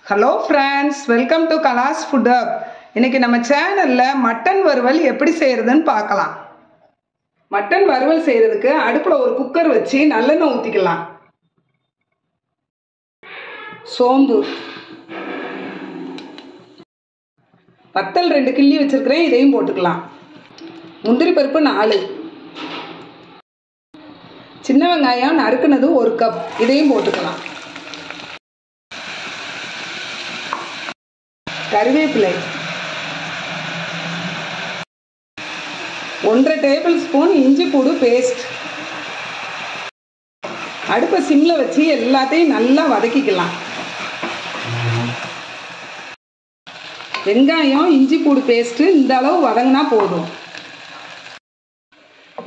Hello friends, welcome to Kala's food hub. இன்னைக்கு நம்ம சேனலில் மட்டன் வறுவல் எப்படி செய்கிறதுன்னு பார்க்கலாம். மட்டன் வறுவல் செய்கிறதுக்கு அடுப்பில் ஒரு குக்கர் வச்சு நல்லெண்ணெய் ஊற்றிக்கலாம். சோம்பு, வத்தல் 2 கிள்ளி வச்சுருக்கிறேன், இதையும் போட்டுக்கலாம். முந்திரி பருப்பு 4, சின்ன வெங்காயம் நறுக்குனது 1 கப், இதையும் போட்டுக்கலாம். கறிவேப்பிலை 1.5 டேபிள் ஸ்பூன் இஞ்சி பூடு பேஸ்ட். அடுப்பை சிம்மில் வச்சு எல்லாத்தையும் நல்லா வதக்கிக்கலாம். வெங்காயம் இஞ்சி பூடு பேஸ்ட்டு இந்த அளவு வதங்கினா போதும்.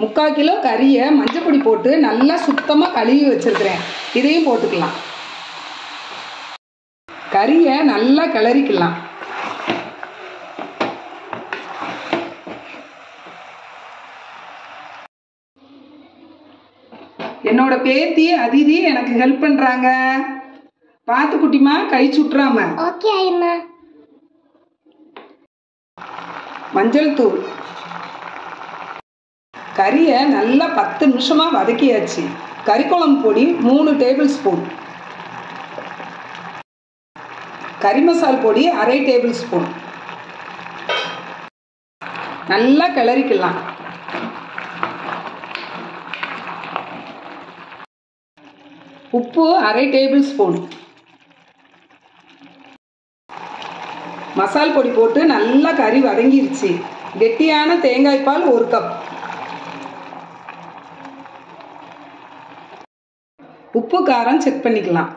3/4 கிலோ கறியை மஞ்சப்பொடி போட்டு நல்லா சுத்தமாக கழுவி வச்சிருக்கிறேன், இதையும் போட்டுக்கலாம். கறியை நல்லா கிளறிக்கலாம். என்னோட பேத்தி அதிதி எனக்கு ஹெல்ப் பண்றாங்க. பார்த்து குட்டிமா, கை சுற்றாம. ஓகே ஐயம்மா. மஞ்சள் தூள். கறியை நல்லா 10 நிமிஷமா வதக்கியாச்சு. கறிக்குழம்பு பொடி 3 டேபிள் ஸ்பூன். கறி மசால் பொடி 1/2 டேபிள் ஸ்பூன். நல்லா கிளறிக்கலாம். உப்பு 1/2 டேபிள் ஸ்பூன். மசால் பொடி போட்டு நல்லா கறி வதங்கிருச்சு. கெட்டியான தேங்காய் பால் 1 கப். உப்பு காரம் செக் பண்ணிக்கலாம்.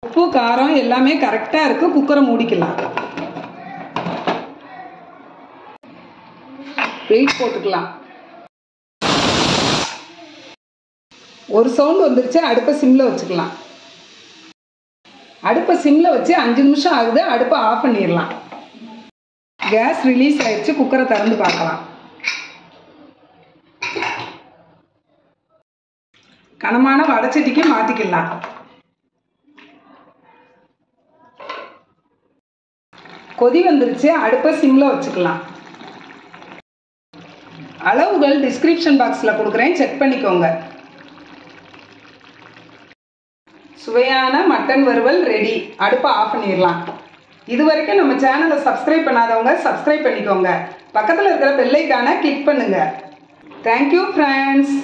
உப்பு காரம் எல்லாமே கரெக்டாக இருக்கு. குக்கரை மூடிக்கலாம். வெயிட் போட்டுக்கலாம். ஒரு சவுண்ட் வந்துருச்சு. அடுப்பை சிம்மில் வச்சுக்கலாம். அடுப்பை சிம்மில் வச்சு 5 நிமிஷம் ஆகுது. அடுப்பை ஆஃப் பண்ணிடலாம். கேஸ் ரிலீஸ் ஆயிடுச்சு. குக்கரை திறந்து பார்க்கலாம். கனமான வடைச்சட்டிக்கு மாற்றிக்கலாம். கொதி வந்துருச்சு. அடுப்பை சிம்மில் வச்சுக்கலாம். அளவுகள் டிஸ்கிரிப்ஷன் பாக்ஸில் கொடுக்குறேன், செக் பண்ணிக்கோங்க. சுவையான மட்டன் வறுவல் ரெடி. அடுப்பை ஆஃப் பண்ணிடலாம். இது வரைக்கும் நம்ம சேனலை சப்ஸ்கிரைப் பண்ணாதவங்க சப்ஸ்கிரைப் பண்ணிக்கோங்க. பக்கத்தில் இருக்கிற பெல் ஐகானை கிளிக் பண்ணுங்க. Thank you friends.